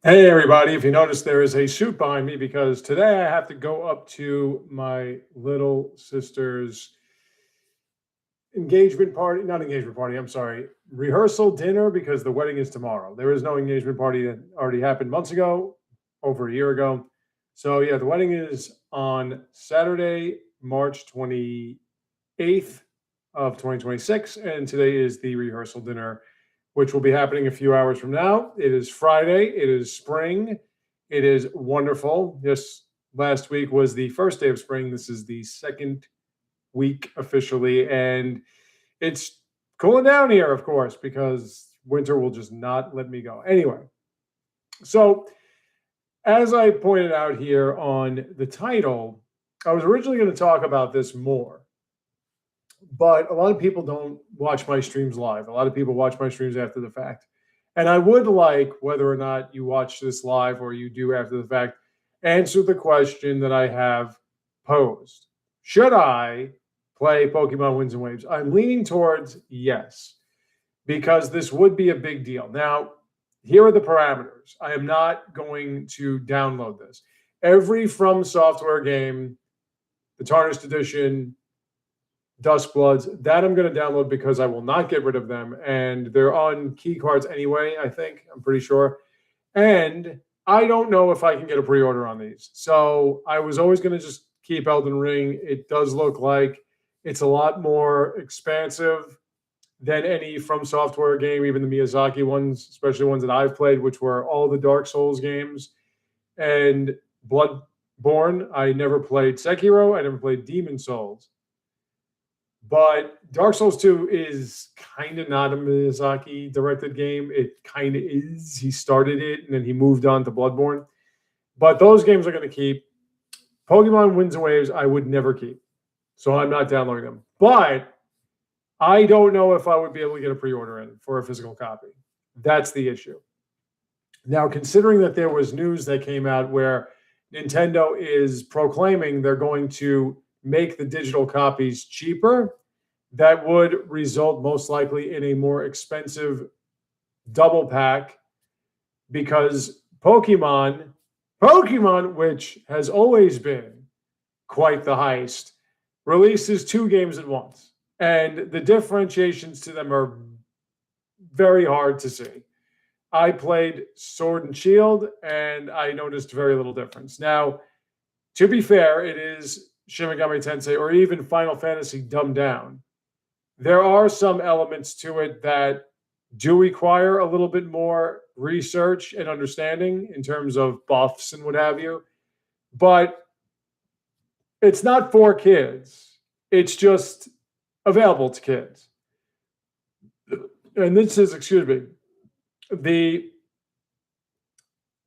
Hey everybody, if you notice there is a suit behind me because today I have to go up to my little sister's engagement party, not engagement party, I'm sorry, rehearsal dinner because the wedding is tomorrow. There is no engagement party that already happened months ago, over a year ago. So yeah, the wedding is on Saturday, March 28th of 2026, and today is the rehearsal dinner which will be happening a few hours from now. It is Friday. It is spring. It is wonderful. This last week was the first day of spring. This is the second week officially. And it's cooling down here, of course, because winter will just not let me go. Anyway, so as I pointed out here on the title, I was originally going to talk about this more, but a lot of people don't watch my streams live. A lot of people watch my streams after the fact. And I would like, whether or not you watch this live or you do after the fact, answer the question that I have posed. Should I play Pokemon Winds and Waves? I'm leaning towards yes, because this would be a big deal. Now, here are the parameters. I am not going to download this. Every From Software game, the Tarnished Edition, Duskbloods, that I'm going to download because I will not get rid of them. And they're on key cards anyway, I think. I'm pretty sure. And I don't know if I can get a pre-order on these. So I was always going to just keep Elden Ring. It does look like it's a lot more expansive than any From Software game, even the Miyazaki ones, especially ones that I've played, which were all the Dark Souls games. And Bloodborne, I never played Sekiro. I never played Demon Souls. But Dark Souls 2 is kind of not a Miyazaki directed game. It kind of is. He started it and then he moved on to Bloodborne. But those games are going to keep. Pokemon Winds and Waves, I would never keep. So I'm not downloading them. But I don't know if I would be able to get a pre-order in for a physical copy. That's the issue. Now, considering that there was news that came out where Nintendo is proclaiming they're going to make the digital copies cheaper, that would result most likely in a more expensive double pack because Pokemon, which has always been quite the heist, releases 2 games at once. And the differentiations to them are very hard to see. I played Sword and Shield, and I noticed very little difference. Now, to be fair, it is Shin Megami Tensei or even Final Fantasy dumbed down. There are some elements to it that do require a little bit more research and understanding in terms of buffs and what have you. But it's not for kids. It's just available to kids. And this is, excuse me, the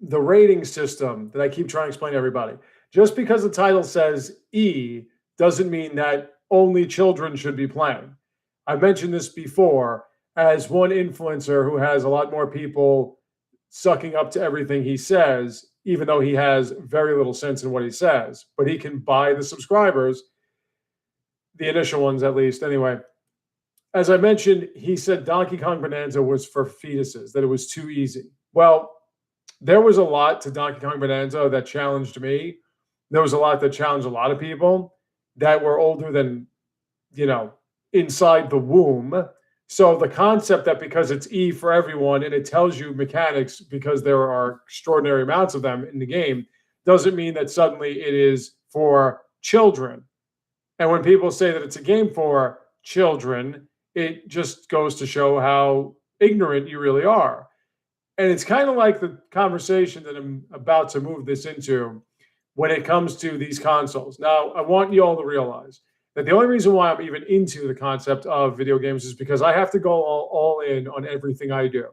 rating system that I keep trying to explain to everybody. Just because the title says E doesn't mean that only children should be playing. I've mentioned this before as one influencer who has a lot more people sucking up to everything he says, even though he has very little sense in what he says. But he can buy the subscribers, the initial ones at least. Anyway, as I mentioned, he said Donkey Kong Bonanza was for fetuses, that it was too easy. Well, there was a lot to Donkey Kong Bonanza that challenged me. There was a lot that challenged a lot of people that were older than, inside the womb. So the concept that because it's E for everyone and it tells you mechanics because there are extraordinary amounts of them in the game doesn't mean that suddenly it is for children. And when people say that it's a game for children, it just goes to show how ignorant you really are. And it's kind of like the conversation that I'm about to move this into when it comes to these consoles. Now, I want you all to realize that the only reason why I'm even into the concept of video games is because I have to go all in on everything I do.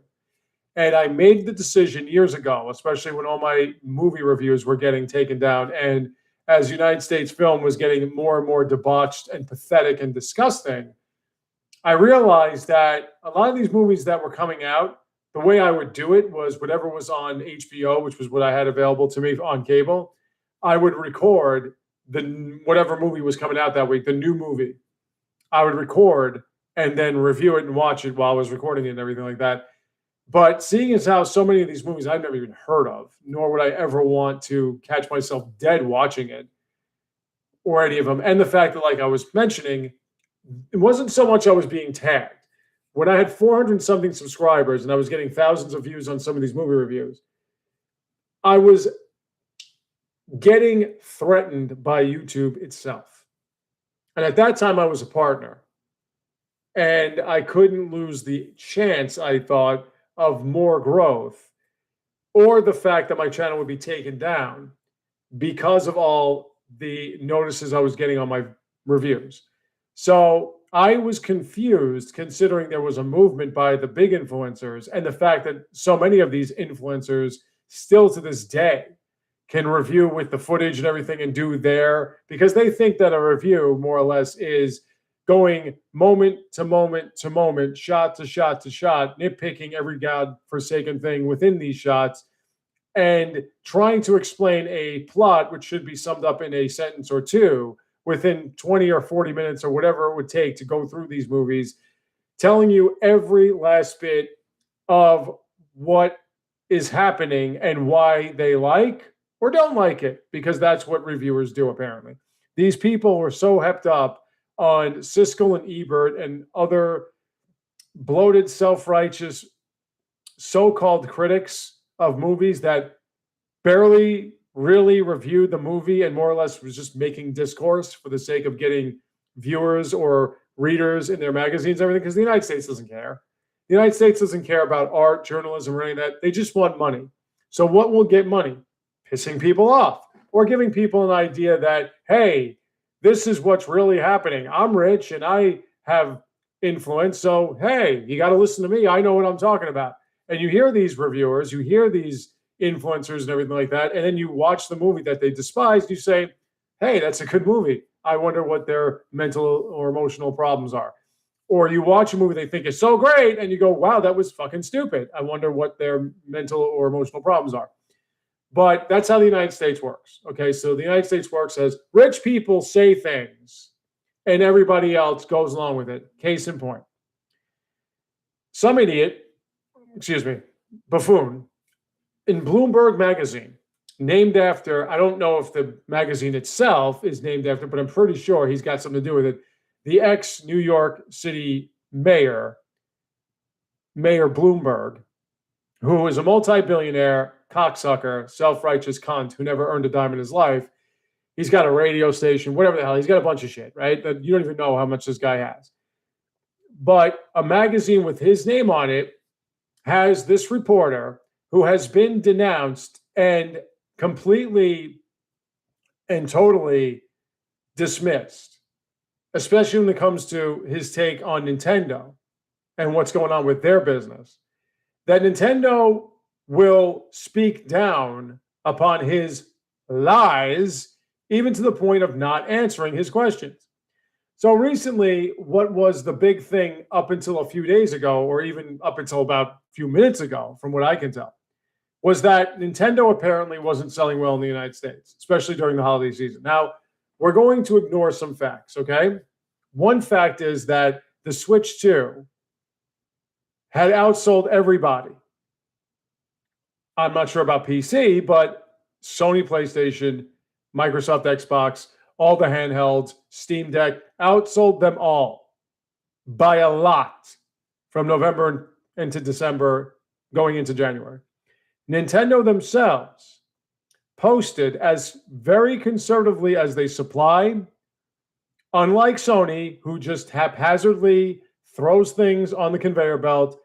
And I made the decision years ago, especially when all my movie reviews were getting taken down. And as United States film was getting more and more debauched and pathetic and disgusting, I realized that a lot of these movies that were coming out, the way I would do it was whatever was on HBO, which was what I had available to me on cable, I would record whatever movie was coming out that week, the new movie. I would record and then review it and watch it while I was recording it and everything like that. But seeing as how so many of these movies I've never even heard of, nor would I ever want to catch myself dead watching it or any of them, and the fact that, like I was mentioning, it wasn't so much I was being tagged. When I had 400 something subscribers and I was getting thousands of views on some of these movie reviews, I was getting threatened by YouTube itself. And at that time, I was a partner. And I couldn't lose the chance, I thought, of more growth or the fact that my channel would be taken down because of all the notices I was getting on my reviews. So I was confused considering there was a movement by the big influencers and the fact that so many of these influencers still to this day can review with the footage and everything and do their, because they think that a review more or less is going moment to moment to moment, shot to shot to shot, nitpicking every godforsaken thing within these shots and trying to explain a plot which should be summed up in a sentence or two within 20 or 40 minutes or whatever it would take to go through these movies, telling you every last bit of what is happening and why they like or don't like it, because that's what reviewers do, apparently. These people were so hepped up on Siskel and Ebert and other bloated, self-righteous, so-called critics of movies that barely really reviewed the movie and more or less was just making discourse for the sake of getting viewers or readers in their magazines and everything, because the United States doesn't care. The United States doesn't care about art, journalism, or any of that. They just want money. So what will get money? Pissing people off or giving people an idea that, hey, this is what's really happening. I'm rich and I have influence. So, hey, you got to listen to me. I know what I'm talking about. And you hear these reviewers, you hear these influencers and everything like that. And then you watch the movie that they despise. You say, hey, that's a good movie. I wonder what their mental or emotional problems are. Or you watch a movie they think is so great and you go, wow, that was fucking stupid. I wonder what their mental or emotional problems are. But that's how the United States works. Okay, so the United States works as rich people say things and everybody else goes along with it. Case in point. Some idiot, buffoon, in Bloomberg magazine, named after, I don't know if the magazine itself is named after, but I'm pretty sure he's got something to do with it, the ex-New York City mayor, Mayor Bloomberg, who is a multi-billionaire, cocksucker, self-righteous cunt who never earned a dime in his life. He's got a radio station, whatever the hell. He's got a bunch of shit, right? That you don't even know how much this guy has. But a magazine with his name on it has this reporter who has been denounced and completely and totally dismissed, especially when it comes to his take on Nintendo and what's going on with their business, that Nintendo will speak down upon his lies, even to the point of not answering his questions. So recently, what was the big thing up until a few days ago, or even up until about a few minutes ago, from what I can tell, was that Nintendo apparently wasn't selling well in the United States, especially during the holiday season. Now, we're going to ignore some facts, okay? One fact is that the Switch 2 had outsold everybody. I'm not sure about PC, but Sony PlayStation, Microsoft Xbox, all the handhelds, Steam Deck, outsold them all by a lot from November into December, going into January. Nintendo themselves posted, as very conservatively as they supply, unlike Sony, who just haphazardly throws things on the conveyor belt,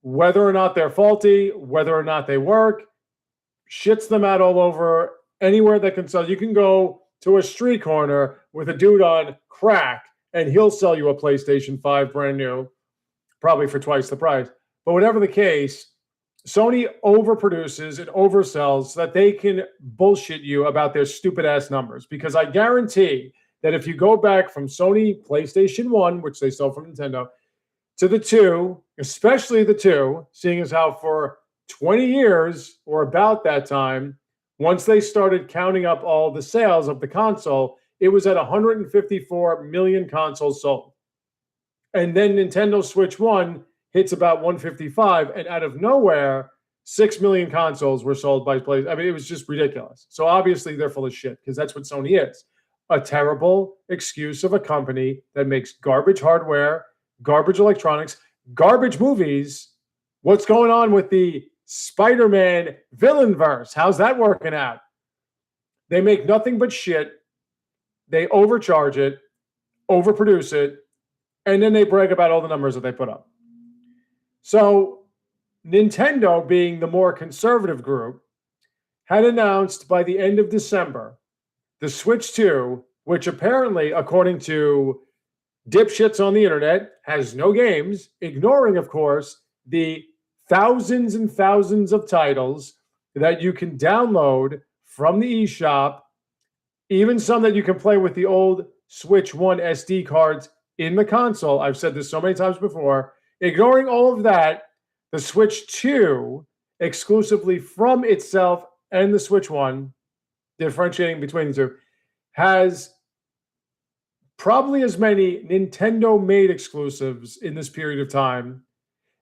whether or not they're faulty, whether or not they work, shits them out all over anywhere that can sell. You can go to a street corner with a dude on crack and he'll sell you a PlayStation 5 brand new, probably for twice the price. But whatever the case, Sony overproduces and oversells so that they can bullshit you about their stupid ass numbers. Because I guarantee that if you go back from Sony PlayStation 1, which they sell from Nintendo, to the 2, especially the 2, seeing as how for 20 years or about that time, once they started counting up all the sales of the console, it was at 154 million consoles sold. And then Nintendo Switch 1 hits about 155, and out of nowhere, 6 million consoles were sold by PlayStation. I mean, it was just ridiculous. So obviously they're full of shit because that's what Sony is. A terrible excuse of a company that makes garbage hardware, garbage electronics, garbage movies. What's going on with the Spider-Man villain verse? How's that working out? They make nothing but shit. They overcharge it, overproduce it, and then they brag about all the numbers that they put up. So Nintendo, being the more conservative group, had announced by the end of December the Switch 2, which apparently, according to dipshits on the internet, has no games, ignoring, of course, the thousands and thousands of titles that you can download from the eShop, even some that you can play with the old Switch 1 SD cards in the console. I've said this so many times before. Ignoring all of that, the Switch 2, exclusively from itself and the Switch 1, differentiating between the two, has probably as many Nintendo-made exclusives in this period of time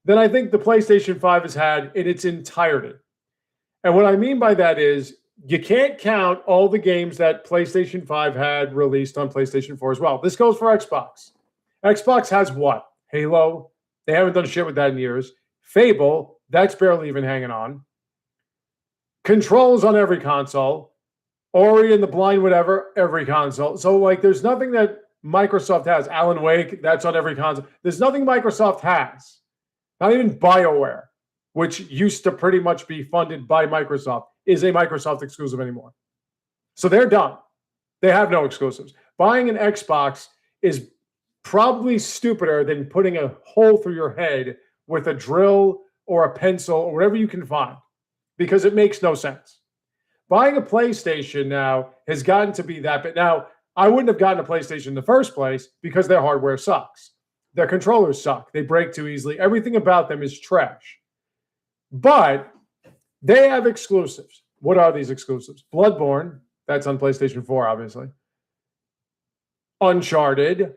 than I think the PlayStation 5 has had in its entirety. And what I mean by that is you can't count all the games that PlayStation 5 had released on PlayStation 4 as well. This goes for Xbox. Xbox has what? Halo. They haven't done shit with that in years. Fable. That's barely even hanging on. Controls on every console. Ori and the Blind whatever, every console. So, like, there's nothing that Microsoft has. Alan Wake, that's on every console. There's nothing Microsoft has. Not even BioWare, which used to pretty much be funded by Microsoft, is a Microsoft exclusive anymore. So they're done. They have no exclusives. Buying an Xbox is probably stupider than putting a hole through your head with a drill or a pencil or whatever you can find, because it makes no sense. Buying a PlayStation now has gotten to be that bit. Now, I wouldn't have gotten a PlayStation in the first place because their hardware sucks. Their controllers suck. They break too easily. Everything about them is trash. But they have exclusives. What are these exclusives? Bloodborne, that's on PlayStation 4, obviously. Uncharted,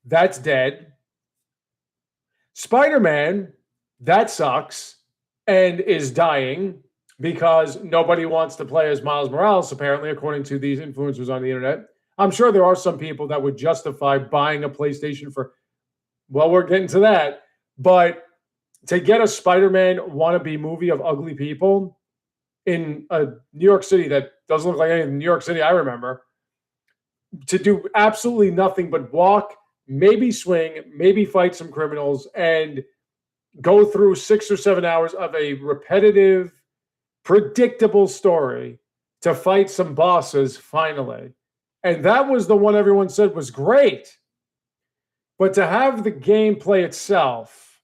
that's dead. Spider-Man, that sucks and is dying because nobody wants to play as Miles Morales, apparently, according to these influencers on the internet. I'm sure there are some people that would justify buying a PlayStation for, well, we're getting to that. But to get a Spider-Man wannabe movie of ugly people in a New York City that doesn't look like any New York City I remember, to do absolutely nothing but walk, maybe swing, maybe fight some criminals, and go through 6 or 7 hours of a repetitive, predictable story to fight some bosses finally. And that was the one everyone said was great. But to have the gameplay itself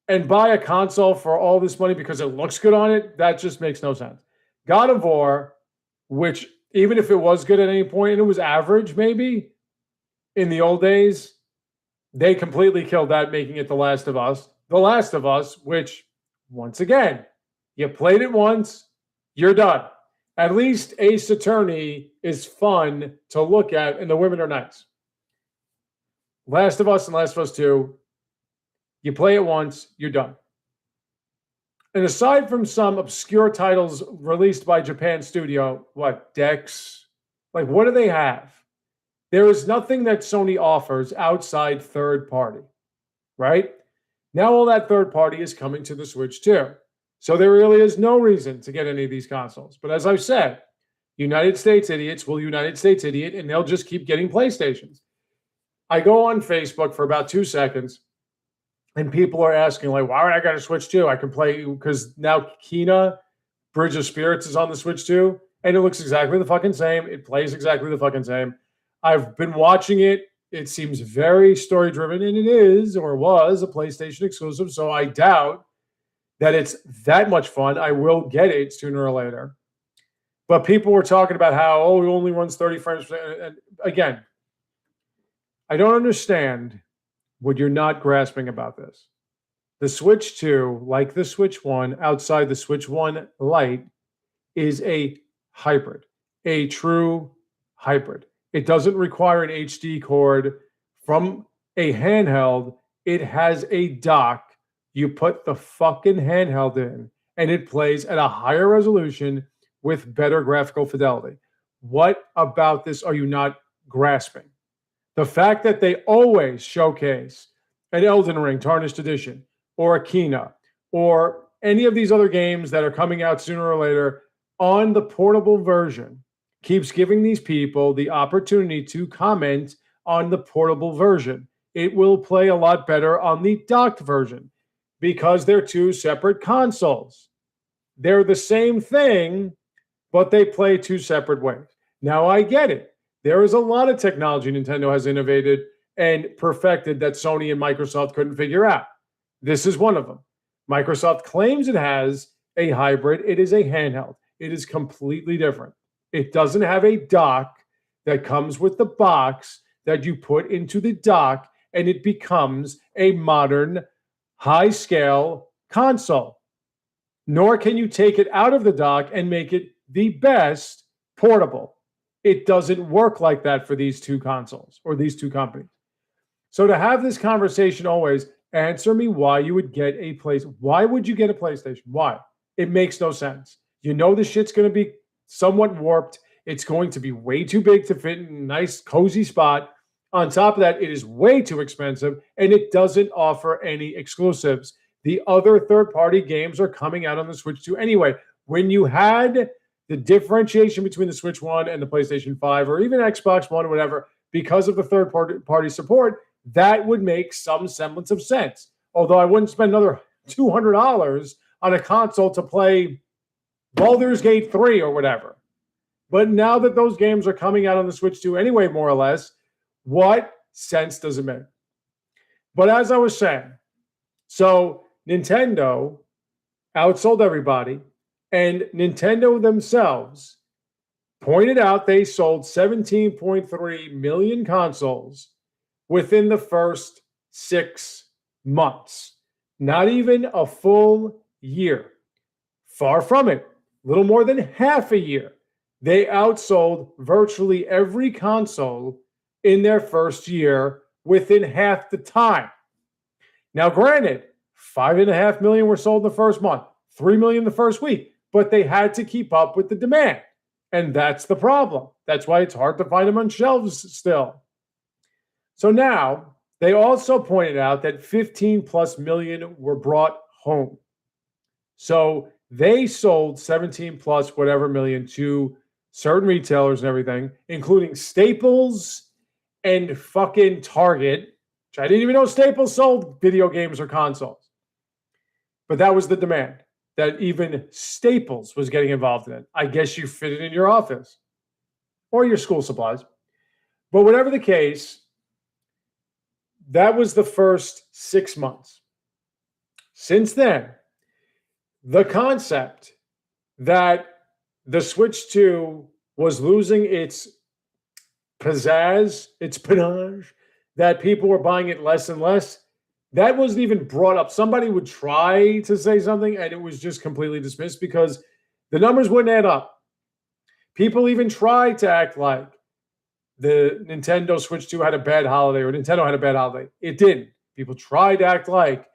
and buy a console for all this money because it looks good on it, that just makes no sense. God of War, which even if it was good at any point and it was average maybe in the old days, they completely killed that, making it The Last of Us. The Last of Us, which, once again, you played it once, you're done. At least Ace Attorney is fun to look at, and the women are nice. Last of Us and Last of Us 2, you play it once, you're done. And aside from some obscure titles released by Japan Studio, what, Dex? Like, what do they have? There is nothing that Sony offers outside third party, right? Now all that third party is coming to the Switch too. So there really is no reason to get any of these consoles. But as I've said, United States idiots will United States idiot, and they'll just keep getting PlayStations. I go on Facebook for about 2 seconds, and people are asking, like, why would I got a Switch 2? I can play, because now Kena, Bridge of Spirits is on the Switch 2, and it looks exactly the fucking same. It plays exactly the fucking same. I've been watching it. It seems very story-driven, and it is, or was, a PlayStation exclusive, so I doubt that it's that much fun. I will get it sooner or later. But people were talking about how, oh, it only runs 30 frames. And again, I don't understand what you're not grasping about this. The Switch 2, like the Switch 1, outside the Switch 1 Lite, is a hybrid, a true hybrid. It doesn't require an HD cord from a handheld It has a dock. You put the fucking handheld in, and it plays at a higher resolution with better graphical fidelity. What about this are you not grasping? The fact that they always showcase an Elden Ring Tarnished Edition or a Kena or any of these other games that are coming out sooner or later on the portable version keeps giving these people the opportunity to comment on the portable version. It will play a lot better on the docked version because they're two separate consoles. They're the same thing, but they play two separate ways. Now, I get it. There is a lot of technology Nintendo has innovated and perfected that Sony and Microsoft couldn't figure out. This is one of them. Microsoft claims it has a hybrid. It is a handheld. It is completely different. It doesn't have a dock that comes with the box that you put into the dock, and it becomes a modern, high-scale console. Nor can you take it out of the dock and make it the best portable. It doesn't work like that for these two consoles or these two companies. So to have this conversation always, answer me why you would get a PlayStation. Why would you get a PlayStation? Why? It makes no sense. You know the shit's going to be somewhat warped. It's going to be way too big to fit in a nice, cozy spot. On top of that, it is way too expensive, and it doesn't offer any exclusives. The other third-party games are coming out on the Switch 2 anyway. When you had the differentiation between the Switch 1 and the PlayStation 5 or even Xbox One or whatever, because of the third-party support, that would make some semblance of sense. Although I wouldn't spend another $200 on a console to play Baldur's Gate 3 or whatever. But now that those games are coming out on the Switch 2 anyway, more or less, what sense does it make? But as I was saying, so Nintendo outsold everybody, and Nintendo themselves pointed out they sold 17.3 million consoles within the first 6 months. Not even a full year. Far from it. Little more than half a year. They outsold virtually every console in their first year within half the time. Now, granted, 5.5 million were sold in the first month, 3 million the first week, but they had to keep up with the demand. And that's the problem. That's why it's hard to find them on shelves still. So now, they also pointed out that 15 plus million were brought home. So they sold 17 plus whatever million to certain retailers and everything, including Staples and fucking Target, which I didn't even know Staples sold video games or consoles. But that was the demand, that even Staples was getting involved in it. I guess you fit it in your office or your school supplies. But whatever the case, that was the first 6 months. Since then, the concept that the Switch 2 was losing its pizzazz, its panache, that people were buying it less and less, that wasn't even brought up. Somebody would try to say something, and it was just completely dismissed because the numbers wouldn't add up. People even tried to act like the Nintendo Switch 2 had a bad holiday or Nintendo had a bad holiday. It didn't. People tried to act like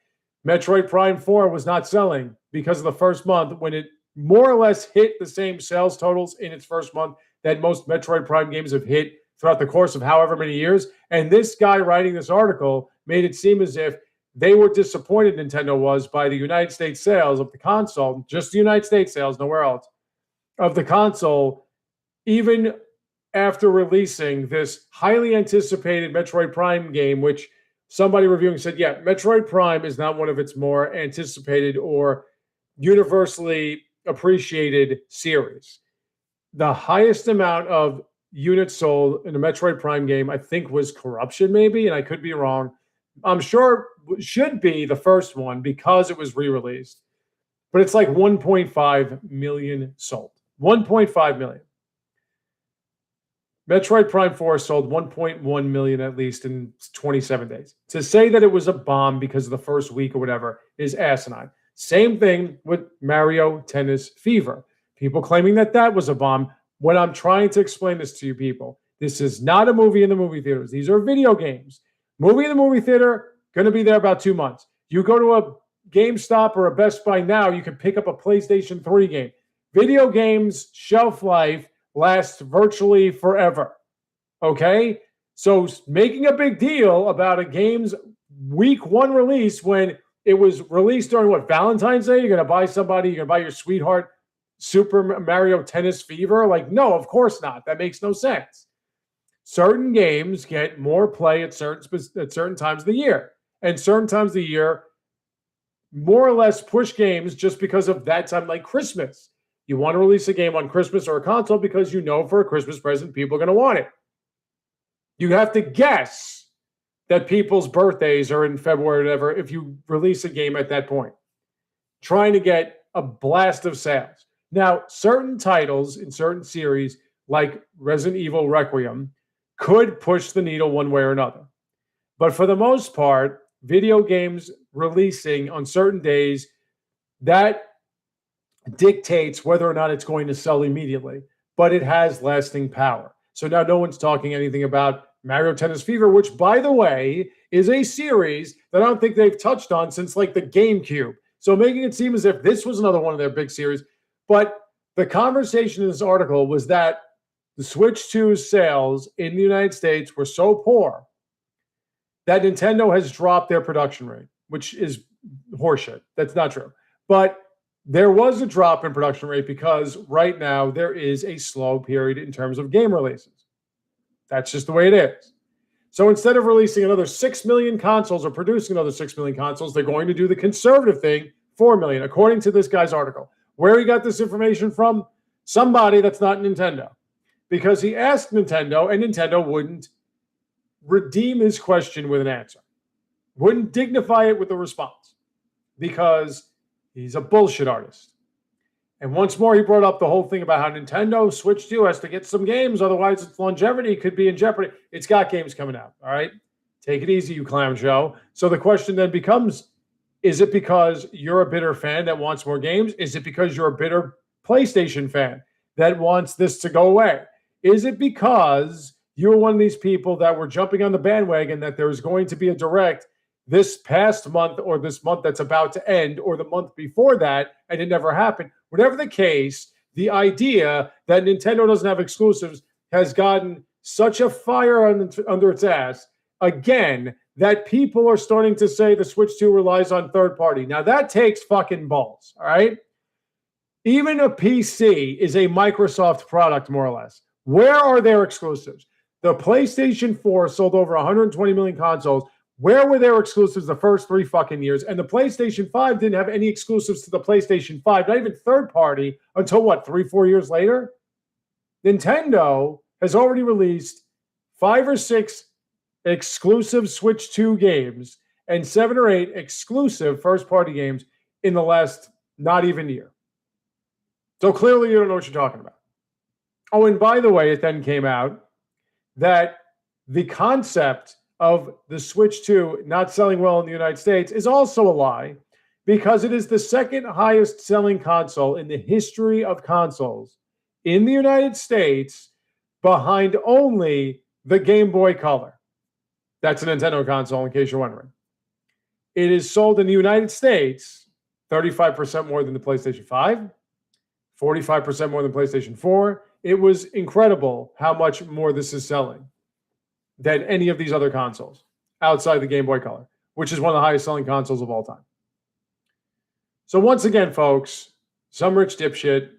Metroid Prime 4 was not selling because of the first month when it more or less hit the same sales totals in its first month that most Metroid Prime games have hit throughout the course of however many years. And this guy writing this article made it seem as if they were disappointed, Nintendo was, by the United States sales of the console, just the United States sales, nowhere else, of the console, even after releasing this highly anticipated Metroid Prime game, which somebody reviewing said, yeah, Metroid Prime is not one of its more anticipated or universally appreciated series. The highest amount of units sold in a Metroid Prime game, I think, was Corruption, maybe, and I could be wrong. I'm sure it should be the first one because it was re-released. But it's like 1.5 million sold. 1.5 million. Metroid Prime 4 sold 1.1 million at least in 27 days. To say that it was a bomb because of the first week or whatever is asinine. Same thing with Mario Tennis Fever. People claiming that that was a bomb. When I'm trying to explain this to you people, this is not a movie in the movie theaters. These are video games. Movie in the movie theater, Going to be there about 2 months. You go to a GameStop or a Best Buy now, you can pick up a PlayStation 3 game. Video games shelf life lasts virtually forever. Okay? So making a big deal about a game's week 1 release when it was released during what, Valentine's Day? You're going to buy somebody, you're going to buy your sweetheart Super Mario Tennis Fever? Like, no, of course not. That makes no sense. Certain games get more play at certain times of the year. And certain times of the year, more or less push games just because of that time, like Christmas. You want to release a game on Christmas or a console because you know for a Christmas present, people are going to want it. You have to guess that people's birthdays are in February or whatever if you release a game at that point, trying to get a blast of sales. Now, certain titles in certain series, like Resident Evil Requiem, could push the needle one way or another. But for the most part, video games releasing on certain days, that dictates whether or not it's going to sell immediately, but it has lasting power. So now no one's talking anything about Mario Tennis Fever, which, by the way, is a series that I don't think they've touched on since like the GameCube. So making it seem as if this was another one of their big series. But the conversation in this article was that the Switch 2's sales in the United States were so poor that Nintendo has dropped their production rate, which is horseshit. That's not true. But there was a drop in production rate because right now there is a slow period in terms of game releases. That's just the way it is. So instead of releasing another 6 million consoles or producing another 6 million consoles, they're going to do the conservative thing, 4 million, according to this guy's article. Where he got this information from? Somebody that's not Nintendo. Because he asked Nintendo, and Nintendo wouldn't redeem his question with an answer. Wouldn't dignify it with a response. Because he's a bullshit artist. And once more, he brought up the whole thing about how Nintendo Switch 2 has to get some games, otherwise its longevity could be in jeopardy. It's got games coming out, all right? Take it easy, you clown show. So the question then becomes, is it because you're a bitter fan that wants more games? Is it because you're a bitter PlayStation fan that wants this to go away? Is it because you're one of these people that were jumping on the bandwagon that there's going to be a direct this past month or this month that's about to end or the month before that, and it never happened? Whatever the case, the idea that Nintendo doesn't have exclusives has gotten such a fire under its ass, again, that people are starting to say the Switch 2 relies on third party. Now, that takes fucking balls, all right? Even a PC is a Microsoft product, more or less. Where are their exclusives? The PlayStation 4 sold over 120 million consoles. Where were their exclusives the first 3 fucking years? And the PlayStation 5 didn't have any exclusives to the PlayStation 5, not even third party, until what, 3-4 years later? Nintendo has already released 5 or 6 exclusive Switch 2 games and 7 or 8 exclusive first-party games in the last not even year. So clearly you don't know what you're talking about. Oh, and by the way, it then came out that the concept of the Switch 2 not selling well in the United States is also a lie, because it is the second highest selling console in the history of consoles in the United States, behind only the Game Boy Color. That's a Nintendo console, in case you're wondering. It is sold in the United States 35% more than the PlayStation 5, 45% more than PlayStation 4. It was incredible how much more this is selling than any of these other consoles outside the Game Boy Color, which is one of the highest selling consoles of all time. So once again, folks, some rich dipshit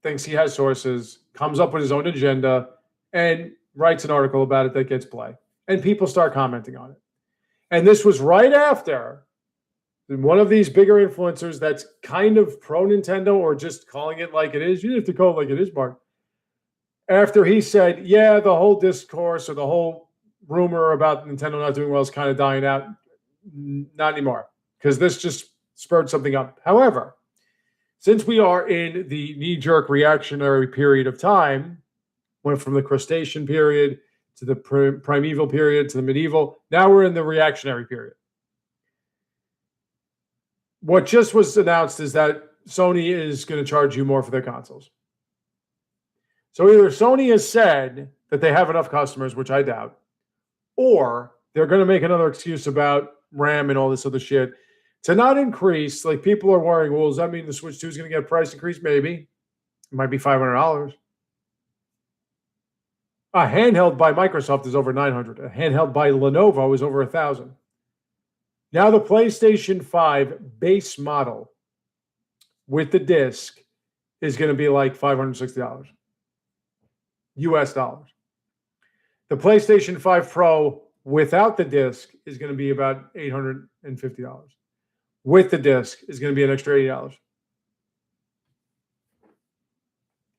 thinks he has sources, comes up with his own agenda, and writes an article about it that gets play. And people start commenting on it. And this was right after one of these bigger influencers that's kind of pro-Nintendo or just calling it like it is. You have to call it like it is, Mark. After he said, yeah, the whole discourse or the whole rumor about Nintendo not doing well is kind of dying out. Not anymore, because this just spurred something up. However, since we are in the knee-jerk reactionary period of time, went from the crustacean period to the primeval period to the medieval, now we're in the reactionary period. What just was announced is that Sony is going to charge you more for their consoles. So either Sony has said that they have enough customers, which I doubt, or they're going to make another excuse about RAM and all this other shit. To not increase, like people are worrying, well, does that mean the Switch 2 is going to get a price increase? Maybe. It might be $500. A handheld by Microsoft is over $900. A handheld by Lenovo is over $1,000. Now the PlayStation 5 base model with the disc is going to be like $560 US dollars. The PlayStation 5 Pro without the disc is going to be about $850. With the disc is going to be an extra $80.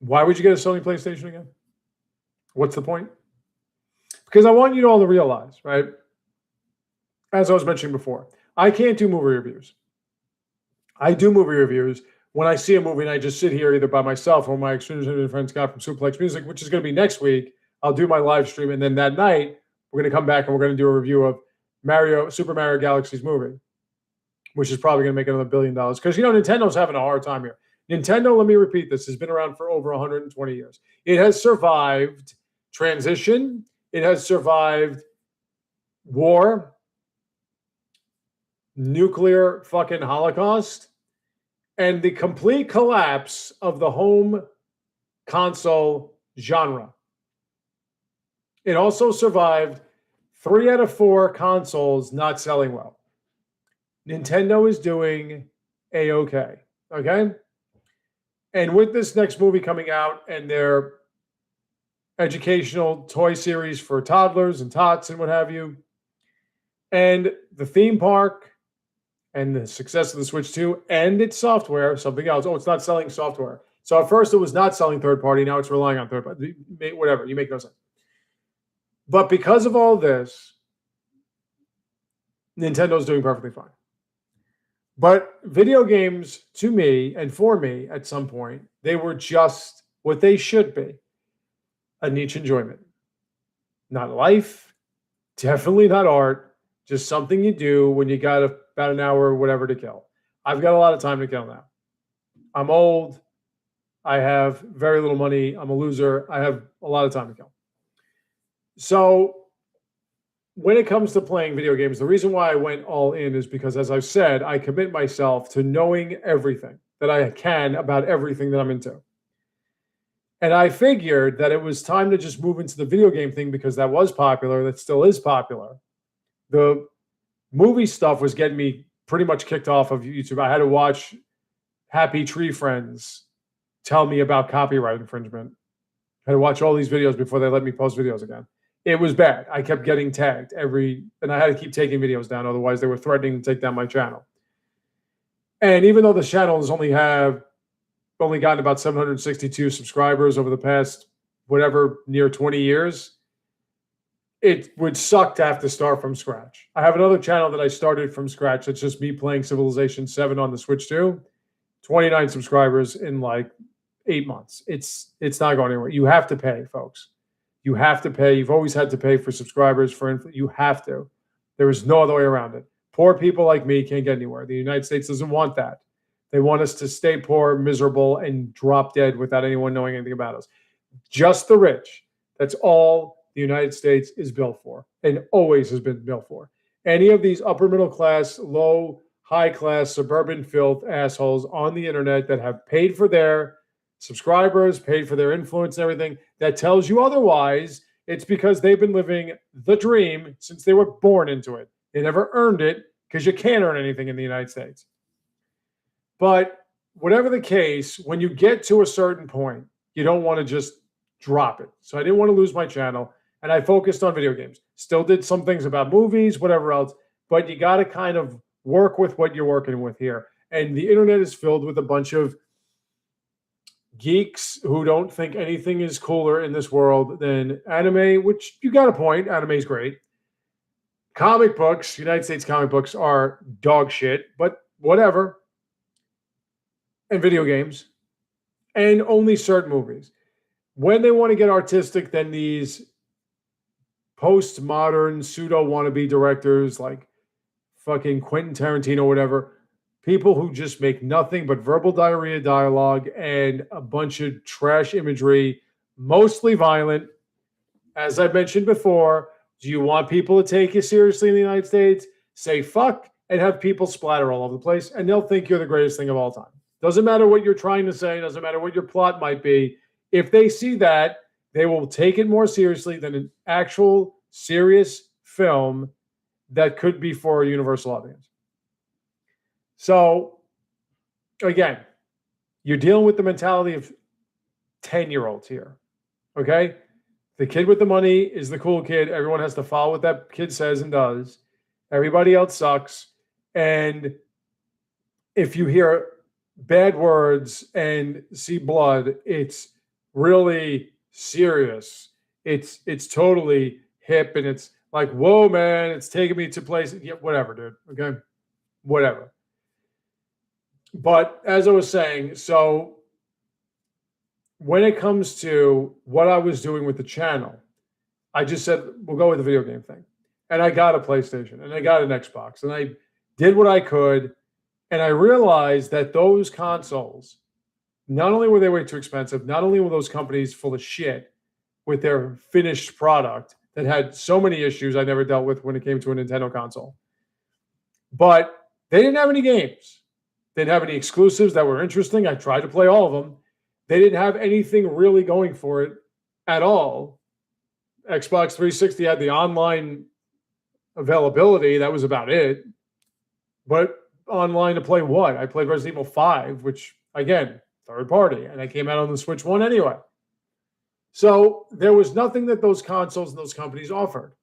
Why would you get a Sony PlayStation again? What's the point? Because I want you all to realize, right? As I was mentioning before, I can't do movie reviews. I do movie reviews when I see a movie and I just sit here either by myself or my extremely friend Scott from Suplex Music, which is going to be next week. I'll do my live stream, and then that night we're going to come back and we're going to do a review of Super Mario Galaxy's movie, which is probably going to make another $1 billion because Nintendo's having a hard time here. Nintendo, let me repeat this, has been around for over 120 years. It has survived transition. It has survived war, nuclear fucking holocaust, and the complete collapse of the home console genre. It also survived 3 out of 4 consoles not selling well. Nintendo is doing A-okay, okay? And with this next movie coming out and their educational toy series for toddlers and tots and what have you, and the theme park and the success of the Switch 2 and its software, something else. Oh, it's not selling software. So at first it was not selling third party. Now it's relying on third party. Whatever. You make no sense. But because of all this, Nintendo's doing perfectly fine. But video games, to me and for me at some point, they were just what they should be. A niche enjoyment. Not life. Definitely not art. Just something you do when you got about an hour or whatever to kill. I've got a lot of time to kill now. I'm old. I have very little money. I'm a loser. I have a lot of time to kill. So when it comes to playing video games, the reason why I went all in is because, as I've said, I commit myself to knowing everything that I can about everything that I'm into. And I figured that it was time to just move into the video game thing because that was popular. That still is popular. The movie stuff was getting me pretty much kicked off of YouTube. I had to watch Happy Tree Friends tell me about copyright infringement. I had to watch all these videos before they let me post videos again. It was bad. I kept getting tagged and I had to keep taking videos down. Otherwise, they were threatening to take down my channel. And even though the channels only gotten about 762 subscribers over the past, near 20 years, it would suck to have to start from scratch. I have another channel that I started from scratch. It's just me playing Civilization 7 on the Switch 2. 29 subscribers in like 8 months. It's not going anywhere. You have to pay, folks. You have to pay. You've always had to pay for subscribers. You have to. There is no other way around it. Poor people like me can't get anywhere. The United States doesn't want that. They want us to stay poor, miserable, and drop dead without anyone knowing anything about us. Just the rich. That's all the United States is built for and always has been built for. Any of these upper middle class, low, high class, suburban filth assholes on the internet that have paid for their subscribers, paid for their influence and everything, that tells you otherwise, it's because they've been living the dream since they were born into it. They never earned it because you can't earn anything in the United States. But whatever the case, when you get to a certain point, you don't want to just drop it. So I didn't want to lose my channel, and I focused on video games. Still did some things about movies, whatever else, but you got to kind of work with what you're working with here. And the internet is filled with a bunch of geeks who don't think anything is cooler in this world than anime, which you got a point. Anime is great. Comic books, United States comic books are dog shit, but whatever. And video games. And only certain movies. When they want to get artistic, then these postmodern pseudo wannabe directors like fucking Quentin Tarantino, whatever, people who just make nothing but verbal diarrhea dialogue and a bunch of trash imagery, mostly violent. As I mentioned before, do you want people to take you seriously in the United States? say fuck, and have people splatter all over the place, and they'll think you're the greatest thing of all time. Doesn't matter what you're trying to say, doesn't matter what your plot might be. If they see that, they will take it more seriously than an actual serious film that could be for a universal audience. So, again, you're dealing with the mentality of 10-year-olds here, okay? The kid with the money is the cool kid. Everyone has to follow what that kid says and does. Everybody else sucks. And if you hear bad words and see blood, it's really serious. It's totally hip, and it's like, whoa, man, it's taking me to places. Yeah, whatever, dude. Okay, whatever. But as I was saying, so when it comes to what I was doing with the channel, I just said, we'll go with the video game thing. And I got a PlayStation, and I got an Xbox, and I did what I could. And I realized that those consoles, not only were they way too expensive, not only were those companies full of shit with their finished product that had so many issues I never dealt with when it came to a Nintendo console, but they didn't have any games. They didn't have any exclusives that were interesting. I tried to play all of them. They didn't have anything really going for it at all. Xbox 360 had the online availability. That was about it. But online to play what? I played Resident Evil 5, which, again, third party, and I came out on the Switch 1 anyway. So there was nothing that those consoles and those companies offered.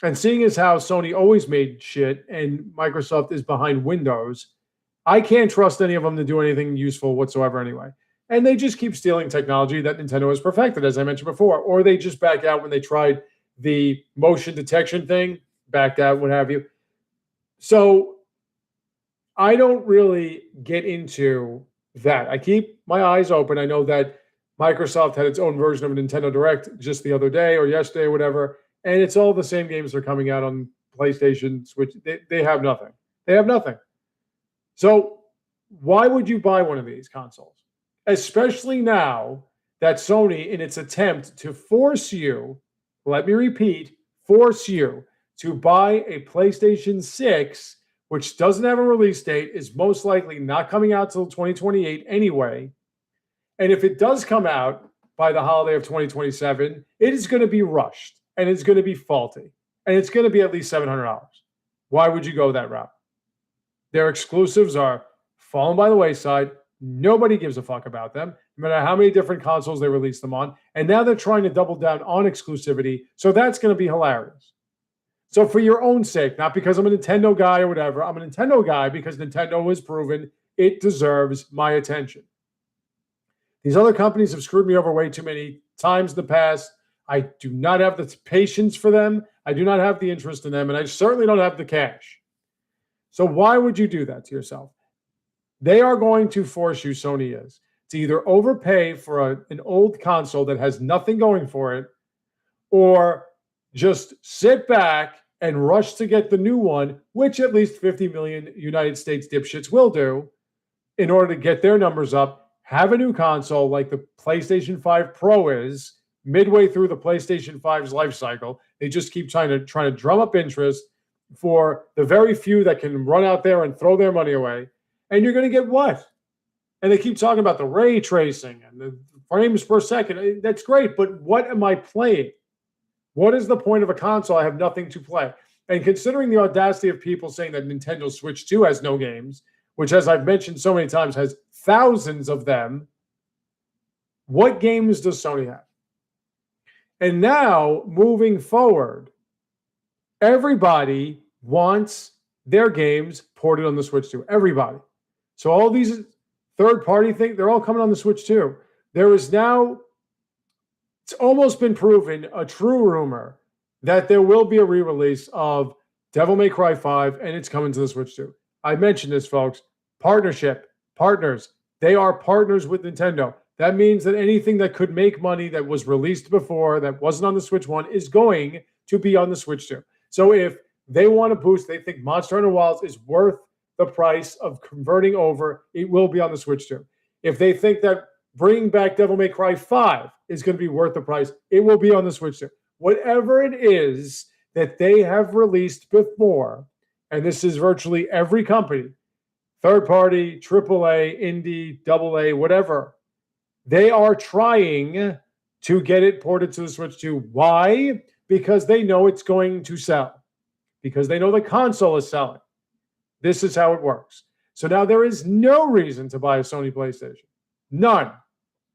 And seeing as how Sony always made shit and Microsoft is behind Windows, I can't trust any of them to do anything useful whatsoever anyway. And they just keep stealing technology that Nintendo has perfected, as I mentioned before, or they just back out when they tried the motion detection thing, backed out, what have you. So I don't really get into that. I keep my eyes open. I know that Microsoft had its own version of a Nintendo Direct just the other day or yesterday or whatever, and it's all the same games that are coming out on PlayStation, Switch. They have nothing. They have nothing. So why would you buy one of these consoles? Especially now that Sony, in its attempt to force you, let me repeat, force you to buy a PlayStation 6, which doesn't have a release date, is most likely not coming out till 2028 anyway. And if it does come out by the holiday of 2027, it is going to be rushed, and it's going to be faulty, and it's going to be at least $700. Why would you go that route? Their exclusives are falling by the wayside. Nobody gives a fuck about them, no matter how many different consoles they release them on. And now they're trying to double down on exclusivity, so that's going to be hilarious. So for your own sake, not because I'm a Nintendo guy or whatever, I'm a Nintendo guy because Nintendo has proven it deserves my attention. These other companies have screwed me over way too many times in the past. I do not have the patience for them. I do not have the interest in them, and I certainly don't have the cash. So why would you do that to yourself? They are going to force you, Sony is, to either overpay for an old console that has nothing going for it, or just sit back and rush to get the new one, which at least 50 million United States dipshits will do in order to get their numbers up, have a new console like the PlayStation 5 Pro is midway through the PlayStation 5's life cycle. They just keep trying to drum up interest for the very few that can run out there and throw their money away. And you're going to get what? And they keep talking about the ray tracing and the frames per second. That's great, but what am I playing? What is the point of a console? I have nothing to play. And considering the audacity of people saying that Nintendo Switch 2 has no games, which, as I've mentioned so many times, has thousands of them, what games does Sony have? And now, moving forward, everybody wants their games ported on the Switch 2. Everybody. So all these third-party things, they're all coming on the Switch 2. There is now, it's almost been proven, a true rumor that there will be a re-release of Devil May Cry 5, and it's coming to the Switch 2. I mentioned this, folks. Partners. They are partners with Nintendo. That means that anything that could make money that was released before, that wasn't on the Switch 1, is going to be on the Switch 2. So if they want to boost, they think Monster Hunter Wilds is worth the price of converting over, it will be on the Switch 2. If they think that bringing back Devil May Cry 5 is going to be worth the price, it will be on the Switch 2. Whatever it is that they have released before, and this is virtually every company, third party, AAA, indie, AA, whatever, they are trying to get it ported to the Switch 2. Why? Because they know it's going to sell. Because they know the console is selling. This is how it works. So now there is no reason to buy a Sony PlayStation. None.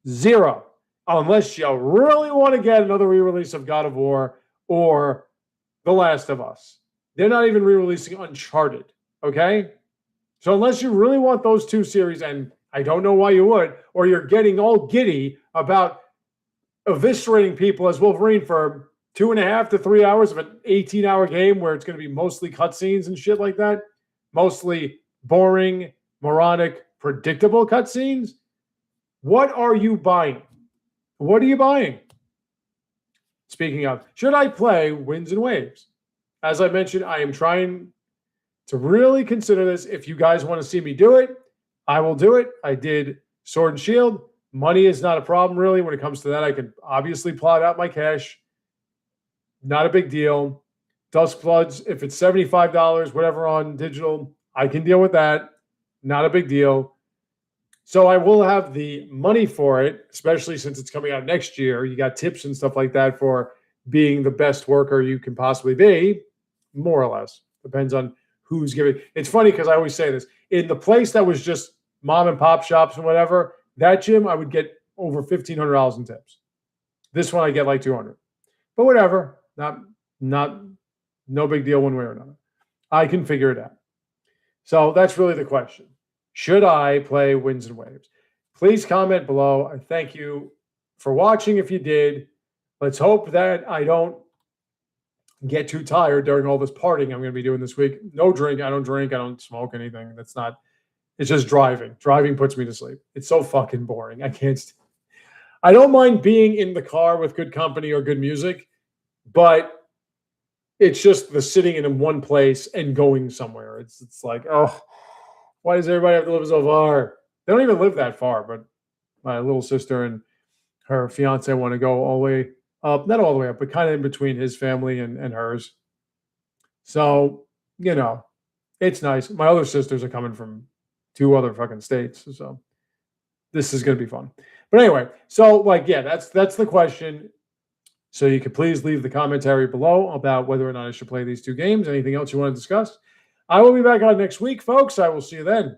Zero. Unless you really want to get another re-release of God of War or The Last of Us. They're not even re-releasing Uncharted. Okay? So unless you really want those two series, and I don't know why you would, or you're getting all giddy about eviscerating people as Wolverine for 2.5 to 3 hours of an 18-hour game where it's going to be mostly cutscenes and shit like that, mostly boring, moronic, predictable cutscenes, what are you buying? What are you buying? Speaking of, should I play Winds and Waves? As I mentioned, I am trying to really consider this. If you guys want to see me do it, I will do it. I did Sword and Shield. Money is not a problem, really. When it comes to that, I can obviously plot out my cash. Not a big deal. Dusk Bloods, if it's $75, whatever on digital, I can deal with that. Not a big deal. So I will have the money for it, especially since it's coming out next year. You got tips and stuff like that for being the best worker you can possibly be, more or less. Depends on who's giving. It's funny because I always say this. In the place that was just mom and pop shops and whatever, that gym, I would get over $1,500 in tips. This one, I get like $200. But whatever. No big deal one way or another. I can figure it out. So that's really the question. Should I play Winds and Waves? Please comment below. I thank you for watching if you did. Let's hope that I don't get too tired during all this partying I'm going to be doing this week. No drink. I don't drink. I don't smoke anything. That's not, it's just driving. Driving puts me to sleep. It's so fucking boring. I don't mind being in the car with good company or good music, but it's just the sitting in one place and going somewhere. It's like, oh, why does everybody have to live so far? They don't even live that far, but my little sister and her fiance want to go all the way up, not all the way up, but kind of in between his family and hers. So, it's nice. My other sisters are coming from 2 other fucking states. So this is going to be fun. But anyway, so that's the question. So you could please leave the commentary below about whether or not I should play these 2 games. Anything else you want to discuss? I will be back on next week, folks. I will see you then.